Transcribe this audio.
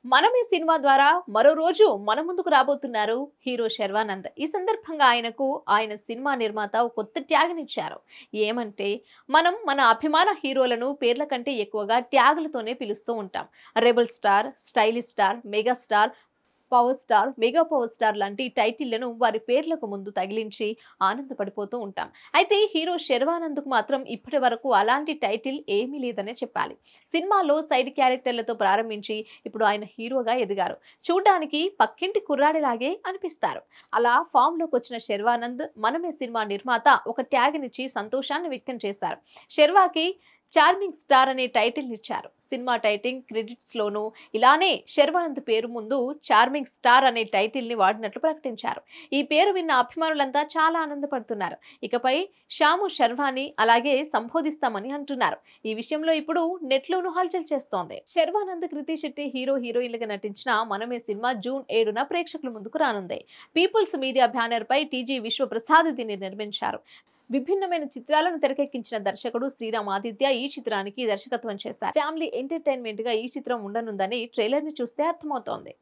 మనమే సినిమా ద్వారా మరో రోజు మన ముందుకు రాబోతున్నారు హీరో శర్వానంద్. ఈ సందర్భంగా ఆయన సినిమా నిర్మాత ఒక కొత్త ట్యాగ్‌నిచ్చారు. ఏమంటే మన అభిమాన హీరోలను పేర్ల కంటే ఎక్కువగా ట్యాగులతోనే పిలుస్తూ ఉంటాం. Rebel star, stylish star, mega star, power star, mega power star లాంటి టైటిళ్లను వారి పేర్లకు ముందు తగిలించి ఆనందపడిపోతూ ఉంటాం. అయితే హీరో శర్వానంద్‌కు మాత్రం ఇప్పటి వరకు అలాంటి టైటిల్ ఏమీ లేదనే చెప్పాలి. సినిమాలో సైడ్ క్యారెక్టర్లతో ప్రారంభించి ఇప్పుడు ఆయన హీరోగా ఎదిగారు. చూడ్డానికి పక్కింటి కుర్రాడిలాగే అనిపిస్తారు. అలా ఫామ్‌లోకి వచ్చిన శర్వానంద్ మనమే సినిమా నిర్మాత ఒక ట్యాగ్‌నిచ్చి సంతోషాన్ని వ్యక్తం చేశారు. శర్వాకి చార్మింగ్ స్టార్ అనే టైటిల్ ఇచ్చారు. సినిమా టైటిల్ క్రెడిట్స్ లోనూ ఇలానే శర్వానంద్ పేరు ముందు చార్మింగ్ స్టార్ అనే టైటిల్ ని వాడినట్లు ప్రకటించారు. ఈ పేరు విన్న అభిమానులంతా చాలా ఆనందపడుతున్నారు. ఇకపై షాము శర్వాని అలాగే సంబోధిస్తామని అంటున్నారు. ఈ విషయంలో ఇప్పుడు నెట్లోనూ హల్చల్ చేస్తోంది. శర్వానంద్, కృతి శెట్టి హీరోయిన్లుగా నటించిన మనమే సినిమా జూన్ 7న ప్రేక్షకుల ముందుకు రానుంది. పీపుల్స్ మీడియా బ్యానర్ పై టీజీ విశ్వప్రసాద్ దీన్ని నిర్మించారు. విభిన్నమైన చిత్రాలను తెరకెక్కించిన దర్శకుడు శ్రీరామ్ ఆదిత్య ఈ చిత్రానికి దర్శకత్వం చేశారు. ఫ్యామిలీ ఎంటర్టైన్మెంట్ గా ఈ చిత్రం ఉండనుందని ట్రైలర్ ని చూస్తే అర్థమవుతోంది.